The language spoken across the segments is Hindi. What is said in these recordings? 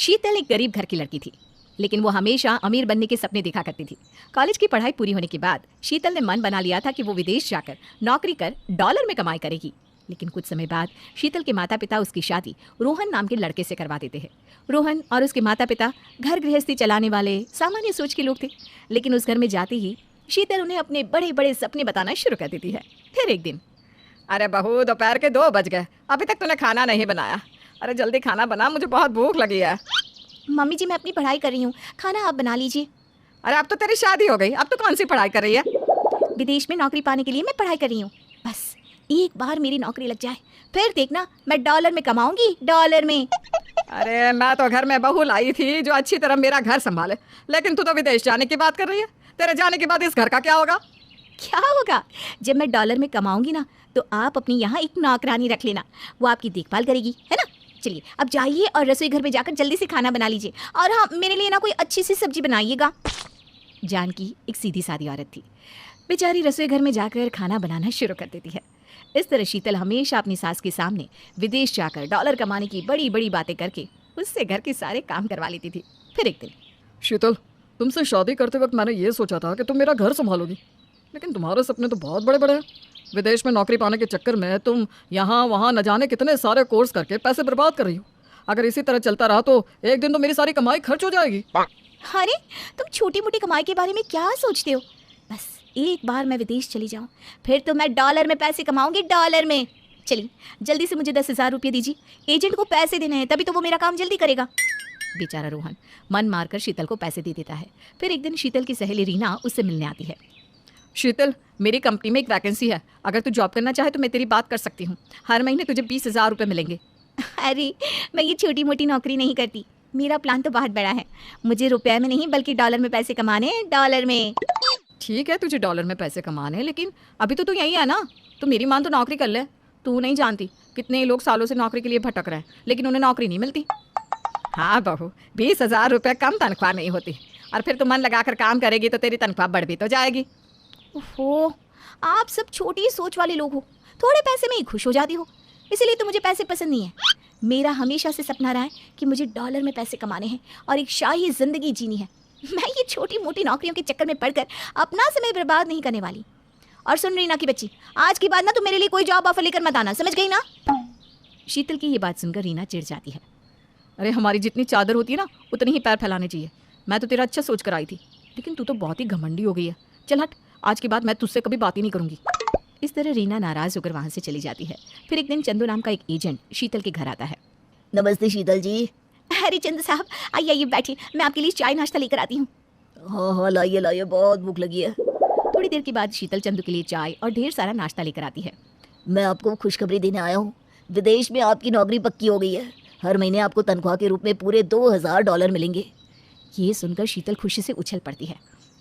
शीतल एक गरीब घर की लड़की थी, लेकिन वो हमेशा अमीर बनने के सपने देखा करती थी। कॉलेज की पढ़ाई पूरी होने के बाद शीतल ने मन बना लिया था कि वो विदेश जाकर नौकरी कर डॉलर में कमाई करेगी। लेकिन कुछ समय बाद शीतल के माता पिता उसकी शादी रोहन नाम के लड़के से करवा देते हैं। रोहन और उसके माता पिता घर गृहस्थी चलाने वाले सामान्य सोच के लोग थे, लेकिन उस घर में जाते ही शीतल उन्हें अपने बड़े बड़े सपने बताना शुरू कर देती है। फिर एक दिन, अरे बहू, दोपहर के 2 बज गए, अभी तक तूने खाना नहीं बनाया। अरे जल्दी खाना बना, मुझे बहुत भूख लगी है। मम्मी जी मैं अपनी पढ़ाई कर रही हूँ, खाना आप बना लीजिए। अरे अब तो तेरी शादी हो गई, अब तो कौन सी पढ़ाई कर रही है? विदेश में नौकरी पाने के लिए मैं पढ़ाई कर रही हूँ। बस एक बार मेरी नौकरी लग जाए, फिर देखना मैं डॉलर में कमाऊंगी, डॉलर में। अरे मैं तो घर में बहू लाई थी जो अच्छी तरह मेरा घर संभाले, लेकिन तू तो विदेश जाने की बात कर रही है। तेरे जाने के बाद इस घर का क्या होगा? क्या होगा? जब मैं डॉलर में कमाऊंगी ना, तो आप अपनी यहाँ एक नौकरानी रख लेना, वो आपकी देखभाल करेगी, है ना? चलिए अब जाइए और रसोई घर में जाकर जल्दी से खाना बना लीजिए, और हाँ, मेरे लिए ना कोई अच्छी सी सब्जी बनाइएगा। जानकी एक सीधी सादी औरत थी। बेचारी रसोई घर में जाकर खाना बनाना शुरू कर देती है। इस तरह शीतल हमेशा अपनी सास के सामने विदेश जाकर डॉलर कमाने की बड़ी बड़ी बातें करके उससे घर के सारे काम करवा लेती थी। फिर एक दिन, शीतल, तुमसे शादी करते वक्त मैंने ये सोचा था कि तुम मेरा घर संभालोगी, लेकिन तुम्हारे सपने तो बहुत बड़े बड़े हैं। विदेश में नौकरी पाने के चक्कर में तुम यहाँ वहाँ न जाने कितने सारे कोर्स करके पैसे बर्बाद कर रही हो। अगर इसी तरह चलता रहा तो एक दिन तो मेरी सारी कमाई खर्च हो जाएगी। अरे तुम छोटी मोटी कमाई के बारे में क्या सोचते हो? बस एक बार मैं विदेश चली जाऊं, फिर तो मैं डॉलर में पैसे कमाऊंगी, डॉलर में। चलिए जल्दी से मुझे 10,000 रुपये दीजिए, एजेंट को पैसे देने हैं, तभी तो वो मेरा काम जल्दी करेगा। बेचारा रोहन मन मारकर शीतल को पैसे दे देता है। फिर एक दिन शीतल की सहेली रीना उससे मिलने आती है। शीतल, मेरी कंपनी में एक वैकेंसी है, अगर तू जॉब करना चाहे तो मैं तेरी बात कर सकती हूँ। हर महीने तुझे 20,000 रुपये मिलेंगे। अरे मैं ये छोटी मोटी नौकरी नहीं करती, मेरा प्लान तो बहुत बड़ा है। मुझे रुपए में नहीं बल्कि डॉलर में पैसे कमाने हैं, डॉलर में। ठीक है, तुझे डॉलर में पैसे कमाने हैं, लेकिन अभी तो तू यहीं है ना। तो मेरी मान तो नौकरी कर ले। तू नहीं जानती कितने लोग सालों से नौकरी के लिए भटक रहे हैं, लेकिन उन्हें नौकरी नहीं मिलती। हाँ बहू, 20,000 रुपये कम तनख्वाह नहीं होती, और फिर तू मन लगाकर काम करेगी तो तेरी तनख्वाह बढ़ भी तो जाएगी। ओहो, आप सब छोटी सोच वाले लोग हो, थोड़े पैसे में ही खुश हो जाती हो, इसीलिए तो मुझे पैसे पसंद नहीं है। मेरा हमेशा से सपना रहा है कि मुझे डॉलर में पैसे कमाने हैं और एक शाही जिंदगी जीनी है। मैं ये छोटी मोटी नौकरियों के चक्कर में पड़कर अपना समय बर्बाद नहीं करने वाली। और सुन रीना की बच्ची, आज के बाद ना तो मेरे लिए कोई जॉब ऑफर लेकर मत आना, समझ गई ना? शीतल की ये बात सुनकर रीना चिढ़ जाती है। अरे हमारी जितनी चादर होती है ना, उतनी ही पैर फैलाने चाहिए। मैं तो तेरा अच्छा सोच कर आई थी, लेकिन तू तो बहुत ही घमंडी हो गई है। चल हट, आज के बाद मैं तुझसे कभी बात ही नहीं करूंगी। इस तरह रीना नाराज होकर वहां से चली जाती है। फिर एक दिन चंदू नाम का एक एजेंट शीतल के घर आता है। नमस्ते शीतल जी। अरे चंदू साहब, आइए आइए बैठिए, मैं आपके लिए चाय नाश्ता लेकर आती हूँ। हाँ हाँ, लाइए लाइए, बहुत भूख लगी है। थोड़ी देर के बाद शीतल चंदू के लिए चाय और ढेर सारा नाश्ता लेकर आती है। मैं आपको खुशखबरी देने आया हूँ। विदेश में आपकी नौकरी पक्की हो गई है। हर महीने आपको तनख्वाह के रूप में पूरे 2,000 डॉलर मिलेंगे। ये सुनकर शीतल खुशी से उछल पड़ती है।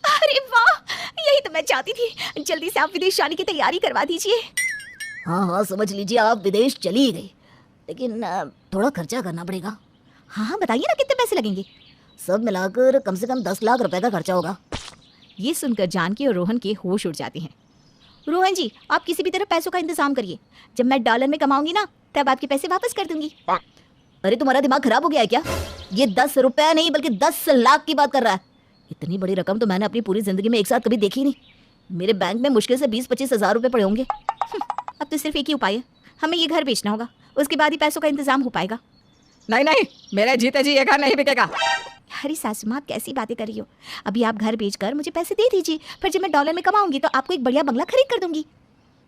अरे वाह, यही तो मैं चाहती थी। जल्दी से आप विदेश जाने की तैयारी करवा दीजिए। हाँ हाँ, समझ लीजिए आप विदेश चली ही गई, लेकिन थोड़ा खर्चा करना पड़ेगा। हाँ बताइए ना, कितने पैसे लगेंगे? सब मिलाकर कम से कम 10 लाख रुपए का खर्चा होगा। ये सुनकर जानकी और रोहन के होश उड़ जाते हैं। रोहन जी, आप किसी भी तरह पैसों का इंतजाम करिए, जब मैं डॉलर में कमाऊंगी ना, तब आपके पैसे वापस कर दूंगी। अरे तुम्हारा दिमाग खराब हो गया है क्या? ये 10 रुपए नहीं बल्कि 10 लाख की बात कर रहा है। इतनी बड़ी रकम तो मैंने अपनी पूरी जिंदगी में एक साथ कभी देखी नहीं। मेरे बैंक में मुश्किल से 20-25 हजार रुपए पड़े होंगे। अब तो सिर्फ एक ही उपाय है, हमें ये घर बेचना होगा, उसके बाद ही पैसों का इंतजाम हो पाएगा। नहीं नहीं, मेरे जीते जी ये घर नहीं बिकेगा। अरे सासू माँ, आप कैसी बातें कर रही हो? अभी आप घर बेचकर मुझे पैसे दे दीजिए, फिर जब मैं डॉलर में कमाऊंगी तो आपको एक बढ़िया बंगला खरीद कर दूंगी।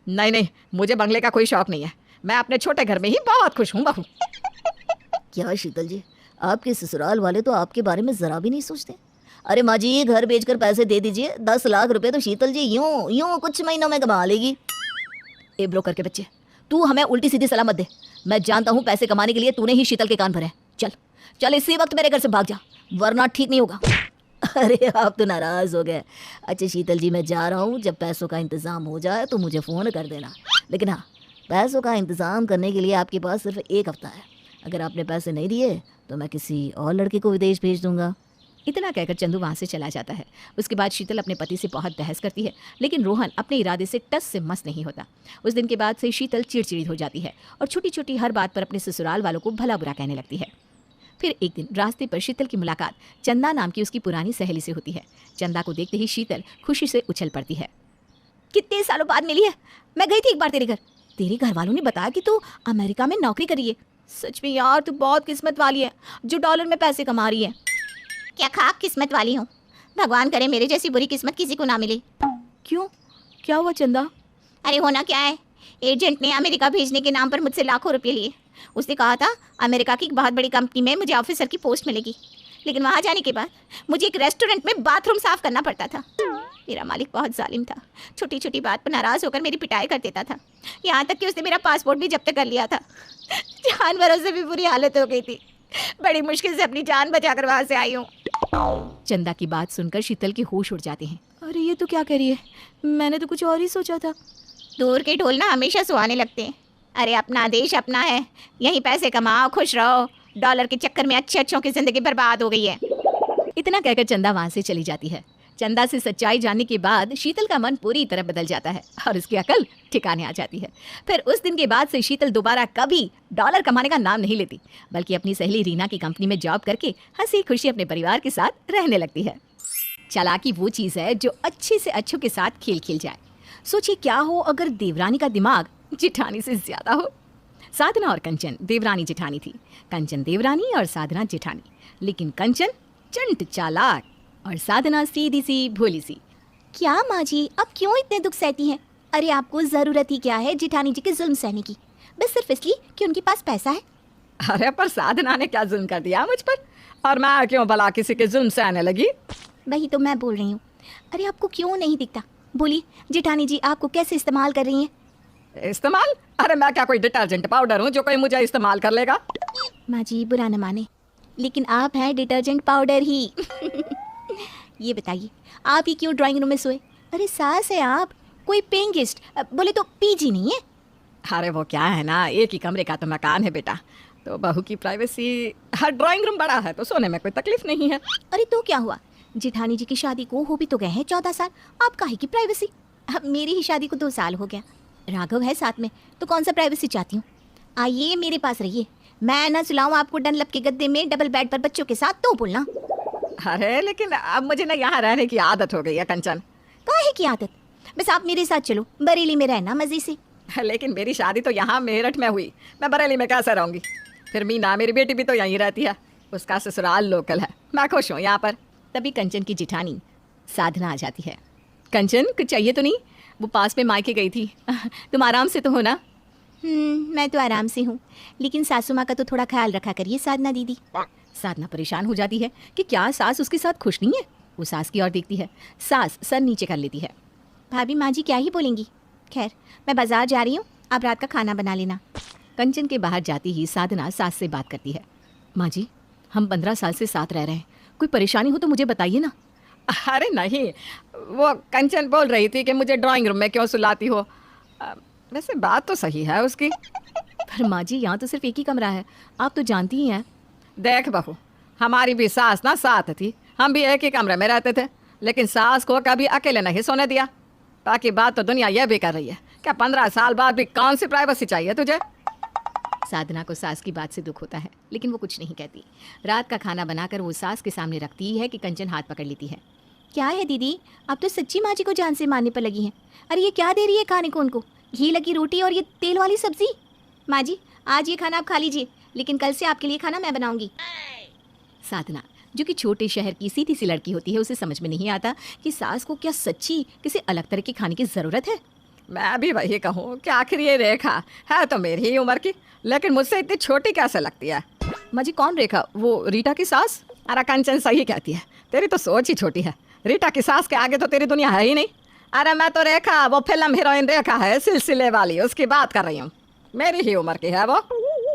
नहीं नहीं, मुझे बंगले का कोई शौक नहीं है। मैं अपने छोटे घर में ही बहुत खुश हूँ बहू। क्या शीतल जी, आपके ससुराल वाले तो आपके बारे में जरा भी नहीं सोचते। अरे माँ जी, घर बेचकर पैसे दे दीजिए। 10 लाख रुपए तो शीतल जी यूं यूं कुछ महीनों में कमा लेगी। ए ब्रोकर के बच्चे, तू हमें उल्टी सीधी सलाह मत दे। मैं जानता हूँ पैसे कमाने के लिए तूने ही शीतल के कान भरे। चल चल, इसी वक्त मेरे घर से भाग जा, वरना ठीक नहीं होगा। अरे आप तो नाराज हो गए। अच्छा शीतल जी, मैं जा रहा हूँ, जब पैसों का इंतजाम हो जाए तो मुझे फ़ोन कर देना। लेकिन हाँ, पैसों का इंतजाम करने के लिए आपके पास सिर्फ 1 हफ्ता है। अगर आपने पैसे नहीं दिए तो मैं किसी और लड़के को विदेश भेज दूंगा। इतना कहकर चंदू वहाँ से चला जाता है। उसके बाद शीतल अपने पति से बहुत बहस करती है, लेकिन रोहन अपने इरादे से टस से मस नहीं होता। उस दिन के बाद से शीतल चिड़चिड़ी हो जाती है और छोटी छोटी हर बात पर अपने ससुराल वालों को भला बुरा कहने लगती है। फिर एक दिन रास्ते पर शीतल की मुलाकात चंदा नाम की उसकी पुरानी सहेली से होती है। चंदा को देखते ही शीतल खुशी से उछल पड़ती है। कितने सालों बाद मिली है। मैं गई थी एक बार तेरे घर। तेरे घर वालों ने बताया कि तू अमेरिका में नौकरी करी है। सच में यार तू बहुत किस्मत वाली है जो डॉलर में पैसे कमा रही है। क्या खाक किस्मत वाली हूँ, भगवान करे मेरे जैसी बुरी किस्मत किसी को ना मिले। क्यों, क्या हुआ चंदा? अरे होना क्या है, एजेंट ने अमेरिका भेजने के नाम पर मुझसे लाखों रुपए लिए। उसने कहा था अमेरिका की एक बहुत बड़ी कंपनी में मुझे ऑफिसर की पोस्ट मिलेगी, लेकिन वहाँ जाने के बाद मुझे एक रेस्टोरेंट में बाथरूम साफ करना पड़ता था। मेरा मालिक बहुत जालिम था, छोटी छोटी बात पर नाराज़ होकर मेरी पिटाई कर देता था। यहाँ तक कि उसने मेरा पासपोर्ट भी जब्त कर लिया था। जानवरों से भी बुरी हालत हो गई थी। बड़ी मुश्किल से अपनी जान बचाकर वहाँ से आई हूँ। चंदा की बात सुनकर शीतल के होश उड़ जाते हैं। अरे ये तो क्या कह रही है, मैंने तो कुछ और ही सोचा था। दूर के ढोल ना हमेशा सुहाने लगते हैं। अरे अपना देश अपना है, यहीं पैसे कमाओ, खुश रहो। डॉलर के चक्कर में अच्छों की जिंदगी बर्बाद हो गई है। इतना कहकर चंदा वहाँ से चली जाती है। चंदा से सच्चाई जानने के बाद शीतल का मन पूरी तरह बदल जाता है और उसकी अकल ठिकाने आ जाती है। फिर उस दिन के बाद से शीतल दोबारा कभी डॉलर कमाने का नाम नहीं लेती, बल्कि अपनी सहेली रीना की कंपनी में जॉब करके हंसी खुशी अपने परिवार के साथ रहने लगती है। चालाकी वो चीज़ है जो अच्छे से अच्छों के साथ खेल खेल जाए। सोचिए क्या हो अगर देवरानी का दिमाग जेठानी से ज्यादा हो। साधना और कंचन देवरानी जेठानी थी, कंचन देवरानी और साधना जेठानी। लेकिन कंचन चंट चालाक और साधना सीधी सी भोली सी। क्या माँ जी, अब क्यों इतने दुख सहती हैं? अरे आपको ज़रूरत ही क्या है जेठानी जी के जुल्म सहने की, बस सिर्फ इसलिए कि उनके पास पैसा है। अरे पर साधना ने क्या जुल्म कर दिया मुझ पर, और मैं क्यों भला किसी के जुल्म से आने लगी? वही तो मैं बोल रही हूँ। अरे आपको क्यों नहीं दिखता? बोलिए जेठानी जी आपको कैसे इस्तेमाल कर रही हैं? इस्तेमाल? अरे मैं क्या कोई डिटर्जेंट पाउडर हूँ जो कोई मुझे इस्तेमाल कर लेगा? माँ जी बुरा न माने, लेकिन आप हैं डिटर्जेंट पाउडर ही। ये बताइए आप ही क्यों ड्राइंग रूम में सोए? अरे सास है आप, कोई पेइंग गेस्ट बोले तो पीजी नहीं है। अरे वो क्या है ना, एक ही कमरे का तो मकान है बेटा, तो बहू की प्राइवेसी। हर ड्राइंग रूम बड़ा है तो सोने में कोई तकलीफ नहीं है। अरे तो क्या हुआ, जेठानी जी की शादी को हो भी तो गए हैं 14 साल, आप काहे की प्राइवेसी? अब मेरी ही शादी को 2 साल हो गया, राघव है साथ में, तो कौन सा प्राइवेसी चाहती हूँ? आइए मेरे पास रहिए, मैं ना सुलाऊं आपको डनलप के गद्दे में डबल बेड पर बच्चों के साथ, तो बोलना। अरे लेकिन अब मुझे ना यहाँ रहने की आदत हो गई है कंचन। काहे की आदत? बस आप मेरे साथ चलो, बरेली में रहना मजे से। लेकिन मेरी शादी तो यहाँ मेरठ में हुई, मैं बरेली में कैसे रहूँगी? फिर मीना मेरी बेटी भी तो यहीं रहती है, उसका ससुराल लोकल है, मैं खुश हूँ यहाँ पर। तभी कंचन की जिठानी साधना आ जाती है। कंचन कुछ चाहिए तो नहीं? वो पास में मायके गई थी, तुम आराम से तो हो ना? मैं तो आराम से हूँ, लेकिन सासू माँ का तो थोड़ा ख्याल रखा करिए साधना दीदी। साधना परेशान हो जाती है कि क्या सास उसके साथ खुश नहीं है। वो सास की ओर देखती है, सास सर नीचे कर लेती है। भाभी माँ जी क्या ही बोलेंगी, खैर मैं बाजार जा रही हूँ, आप रात का खाना बना लेना। कंचन के बाहर जाती ही साधना सास से बात करती है। माँ जी हम 15 साल से साथ रह रहे हैं, कोई परेशानी हो तो मुझे बताइए ना। अरे नहीं, वो कंचन बोल रही थी कि मुझे ड्राइंग रूम में क्यों सुलाती हो। वैसे बात तो सही है उसकी, पर माँ जी यहाँ तो सिर्फ एक ही कमरा है, आप तो जानती ही हैं। देख बहू, हमारी भी सास ना साथ थी, हम भी एक ही कमरे में रहते थे, लेकिन सास को कभी अकेले नहीं सोने दिया। बाकी बात तो दुनिया यह भी कर रही है, क्या 15 साल बाद भी कौन सी प्राइवेसी चाहिए तुझे? साधना को सास की बात से दुख होता है, लेकिन वो कुछ नहीं कहती। रात का खाना बनाकर वो सास के सामने रखती है कि कंचन हाथ पकड़ लेती है। क्या है दीदी, आप तो सच्ची माँ जी को जान से मारने पर लगी हैं। अरे ये क्या दे रही है खाने को उनको? घी लगी रोटी और ये तेल वाली सब्जी। माँ जी आज ये खाना आप खा लीजिए, लेकिन कल से आपके लिए खाना मैं बनाऊंगी। साधना जो कि छोटे शहर की सीधी सी लड़की होती है, उसे समझ में नहीं आता कि सास को क्या सच्ची किसी अलग तरह के खाने की ज़रूरत है। मैं भी वही कहूँ कि आखिर ये रेखा है तो मेरी ही उम्र की, लेकिन मुझसे इतनी छोटी कैसे लगती है? माँ जी कौन रेखा? वो रीटा की सास? अरे कंचन सही कहती है, तेरी तो सोच ही छोटी है। रीटा की सास के आगे तो तेरी दुनिया है ही नहीं। अरे मैं तो रेखा, वो फिल्म हीरोइन रेखा है सिलसिले वाली, उसकी बात कर रही हूँ, मेरी ही उम्र की है वो।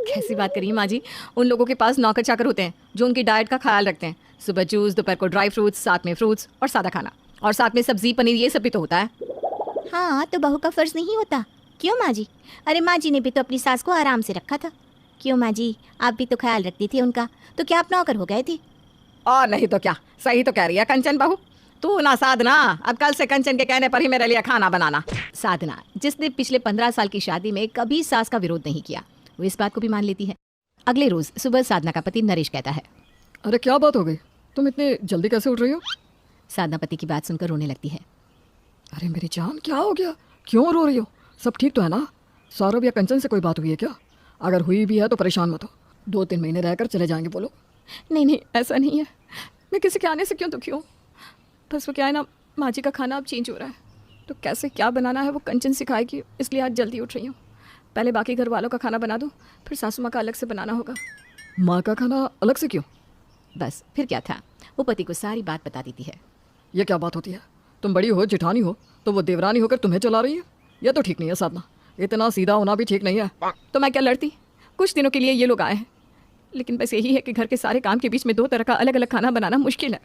कैसी बात करिए माँ जी, उन लोगों के पास नौकर चाकर होते हैं जो उनकी डाइट का ख्याल रखते हैं। सुबह जूस, दोपहर को ड्राई फ्रूट्स, साथ में फ्रूट्स और सादा खाना, और साथ में सब्जी पनीर, ये सब भी तो होता है। हाँ तो बहू का फर्ज नहीं होता क्यों माँ जी? अरे माँ जी ने भी तो अपनी सास को आराम से रखा था, क्यों माँ जी? आप भी तो ख्याल रखती थी उनका, तो क्या आप नौकर हो गए थे? और नहीं तो क्या, सही तो कह रही है कंचन बहू। तू ना साधना, अब कल से कंचन के कहने पर ही मेरे लिए खाना बनाना। साधना जिसने पिछले 15 साल की शादी में कभी सास का विरोध नहीं किया, वो इस बात को भी मान लेती है। अगले रोज सुबह साधना का पति नरेश कहता है। अरे क्या बात हो गई, तुम इतने जल्दी कैसे उठ रही हो? साधना पति की बात सुनकर रोने लगती है। अरे मेरी जान, क्या हो गया, क्यों रो रही हो? सब ठीक तो है ना? सौरभ या कंचन से कोई बात हुई है क्या? अगर हुई भी है तो परेशान मत हो, 2-3 महीने रहकर चले जाएंगे। बोलो। नहीं ऐसा नहीं है, मैं किसी के आने से क्यों दुखी हूँ। बस वो क्या है ना, माँ जी का खाना अब चेंज हो रहा है, तो कैसे क्या बनाना है वो कंचन सिखाएगी, इसलिए आज जल्दी उठ रही हूँ। पहले बाकी घर वालों का खाना बना दूँ, फिर सासू माँ का अलग से बनाना होगा। माँ का खाना अलग से क्यों? बस फिर क्या था, वो पति को सारी बात बता देती है। ये क्या बात होती है? तुम बड़ी हो, जेठानी हो, तो वो देवरानी होकर तुम्हें चला रही है? यह तो ठीक नहीं है साधना, इतना सीधा होना भी ठीक नहीं है। तो मैं क्या लड़ती, कुछ दिनों के लिए ये लोग आए हैं, लेकिन बस यही है कि घर के सारे काम के बीच में 2 तरह का अलग अलग खाना बनाना मुश्किल है,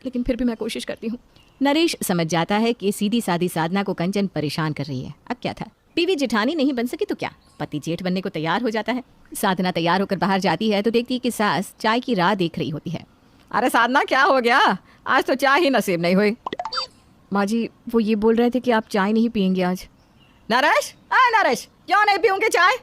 लेकिन फिर भी मैं कोशिश करती हूँ। नरेश समझ जाता है कि सीधी सादी साधना को कंचन परेशान कर रही है। अब क्या था, बीवी जेठानी नहीं बन सकी तो क्या, पति जेठ बनने को तैयार हो जाता है। साधना तैयार होकर बाहर जाती है तो देखती है कि सास चाय की राह देख रही होती है। अरे साधना, क्या हो गया? आज तो चाय ही नसीब नहीं हुई। माँ जी, वो ये बोल रहे थे कि आप चाय नहीं पियेंगे आज। नरेश, नरेश, क्यों नहीं पीऊंगी चाय?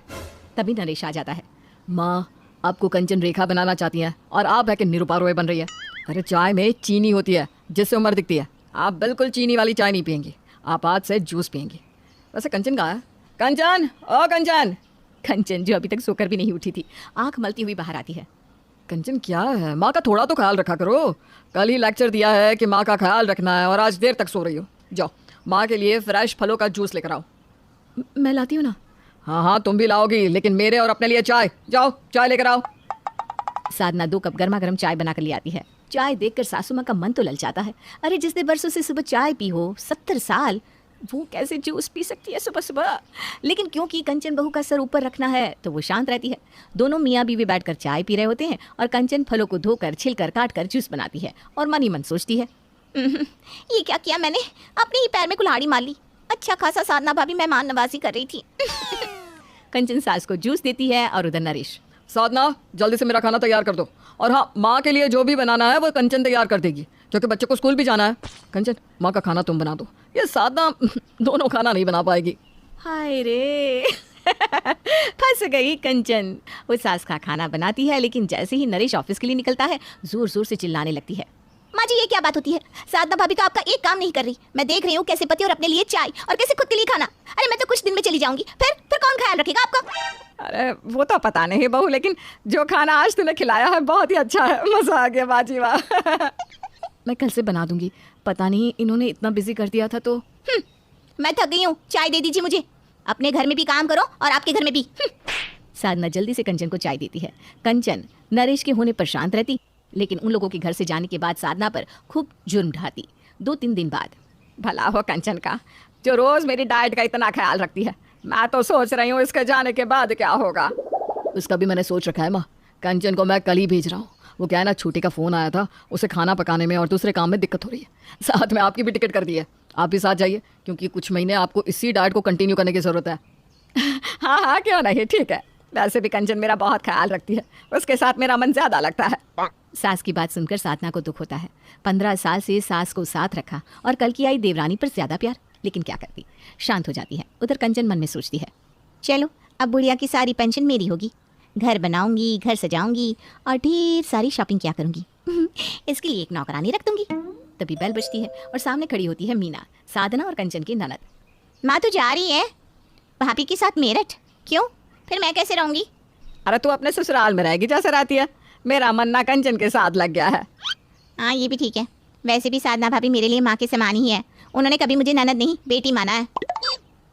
तभी नरेश आ जाता है। माँ, आपको कंचन रेखा बनाना चाहती हैं और आप है कि निरूपा रोय बन रही है। अरे चाय में चीनी होती है जिससे उम्र दिखती है। आप बिल्कुल चीनी वाली चाय नहीं पियेंगी, आप आज से जूस पियेंगी। वैसे कंचन कहाँ है? कंचन, ओ कंचन। कंचन, जो अभी तक सोकर भी नहीं उठी थी, आंख मलती हुई बाहर आती है। कंचन क्या है, माँ का थोड़ा तो ख्याल रखा करो। कल ही लेक्चर दिया है कि माँ का ख्याल रखना है और आज देर तक सो रही हो। जाओ, माँ के लिए फ्रेश फलों का जूस लेकर आओ। मैं लाती हूँ ना। हाँ, तुम भी लाओगी, लेकिन मेरे और अपने लिए चाय। जाओ, चाय लेकर आओ। साधना 2 कप गर्मा गर्म चाय बनाकर ले आती है। चाय देखकर सासू माँ का मन तो ललचाता है। अरे जिसने बरसों से सुबह चाय पी हो, 70 साल, वो कैसे जूस पी सकती है सुबह सुबह। लेकिन क्योंकि कंचन बहू का सर ऊपर रखना है तो वो शांत रहती है। दोनों मियाँ बीवी बैठकर चाय पी रहे होते हैं और कंचन फलों को धोकर छिलकर काट कर जूस बनाती है और मन ही मन सोचती है, ये क्या किया मैंने, अपने ही पैर में कुल्हाड़ी मार ली। अच्छा खासा साधना भाभी मेहमान नवाजी कर रही थी। कंचन सास को जूस देती है और उधर नरेश। साधना, जल्दी से मेरा खाना तैयार कर दो। और हाँ, माँ के लिए जो भी बनाना है वो कंचन तैयार कर देगी, क्योंकि बच्चे को स्कूल भी जाना है। कंचन, माँ का खाना तुम बना दो, ये साधना दोनों खाना नहीं बना पाएगी। हाय रे फंस गई कंचन। वो सास का खाना बनाती है, लेकिन जैसे ही नरेश ऑफिस के लिए निकलता है, जोर जोर से चिल्लाने लगती है। माँ जी, ये क्या बात होती है, साधना भाभी तो आपका एक काम नहीं कर रही। मैं देख रही हूँ कैसे पति और अपने लिए चाय और कैसे खुद के लिए खाना। अरे मैं तो कुछ दिन में चली जाऊंगी, फिर कौन ख्याल रखेगा आपका? अरे वो तो पता नहीं बहू, लेकिन जो खाना आज तूने खिलाया है बहुत ही अच्छा है, मजा आ गया बाजी वाह। मैं कल से बना दूंगी, पता नहीं इन्होंने इतना बिजी कर दिया था तो। मैं थक गई हूँ, चाय दे दीजिए मुझे। अपने घर में भी काम करो और आपके घर में भी। साधना जल्दी से कंचन को चाय देती है। कंचन नरेश के होने पर शांत रहती, लेकिन उन लोगों के घर से जाने के बाद साधना पर खूब जुर्म ढाती। 2-3 दिन बाद, भला हो कंचन का, जो रोज मेरी डाइट का इतना ख्याल रखती है। मैं तो सोच रही हूँ इसके जाने के बाद क्या होगा। उसका भी मैंने सोच रखा है माँ, कंचन को मैं कल ही भेज रहा हूँ। वो क्या है ना, छुट्टी का फ़ोन आया था, उसे खाना पकाने में और दूसरे काम में दिक्कत हो रही है। साथ में आपकी भी टिकट कर दी है, आप भी साथ जाइए, क्योंकि कुछ महीने आपको इसी डाइट को कंटिन्यू करने की ज़रूरत है। हाँ, क्यों नहीं, ठीक है। वैसे भी कंचन मेरा बहुत ख्याल रखती है, उसके साथ मेरा मन ज़्यादा लगता है। सास की बात सुनकर साधना को दुख होता है। 15 साल से सास को साथ रखा और कल की आई देवरानी पर ज्यादा प्यार, लेकिन क्या करती, शांत हो जाती है। उधर कंचन मन में सोचती है, चलो अब बुढ़िया की सारी पेंशन मेरी होगी, घर बनाऊंगी, घर सजाऊंगी और ढेर सारी शॉपिंग किया करूंगी। इसके लिए एक नौकरानी रख दूंगी। तभी बेल बजती है और सामने खड़ी होती है मीना, साधना और कंचन की ननद। माँ तो जा रही है भाभी के साथ मेरठ। क्यों, फिर मैं कैसे रहूंगी? अरे तू अपने ससुराल में रहेगी जैसे रहती है, मेरा मन ना कंचन के साथ लग गया है। हाँ, ये भी ठीक है। वैसे भी साधना भाभी मेरे लिए माँ के समान ही है, उन्होंने कभी मुझे ननद नहीं बेटी माना है।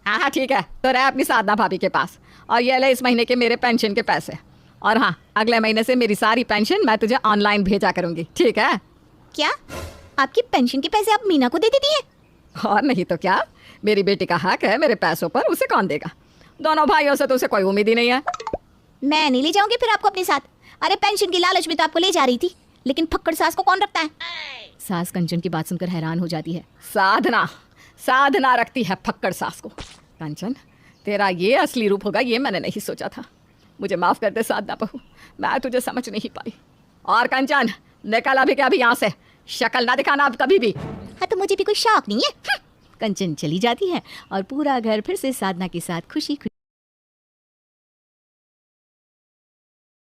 हाँ, ठीक है, तो रह अपनी साधना भाभी के पास और ये ले इस महीने के मेरे पेंशन के पैसे। और हाँ, अगले महीने से मेरी सारी पेंशन मैं तुझे ऑनलाइन भेजा करूंगी, ठीक है? क्या, आपकी पेंशन के पैसे आप मीना को दे देती है? और नहीं तो क्या, मेरी बेटी का हक है मेरे पैसों पर, उसे कौन देगा? दोनों भाइयों से तो उसे कोई उम्मीद ही नहीं है। मैं नहीं ले जाऊंगी फिर आपको अपने साथ। अरे पेंशन की लालच में तो आपको ले जा रही थी, लेकिन फक्कड़ सास को कौन रखता है? सास कंचन की बात सुनकर हैरान हो जाती है। साधना रखती है फक्कड़ सास को। कंचन, तेरा ये असली रूप होगा ये मैंने नहीं सोचा था। मुझे माफ कर दे साधना बहू, मैं तुझे समझ नहीं पाई। और कंचन, निकल अभी के अभी यहाँ से, शक्ल ना दिखाना अब कभी भी। हाँ, तो मुझे भी कोई शौक नहीं है। कंचन चली जाती है और पूरा घर फिर से साधना के साथ खुशी खुशी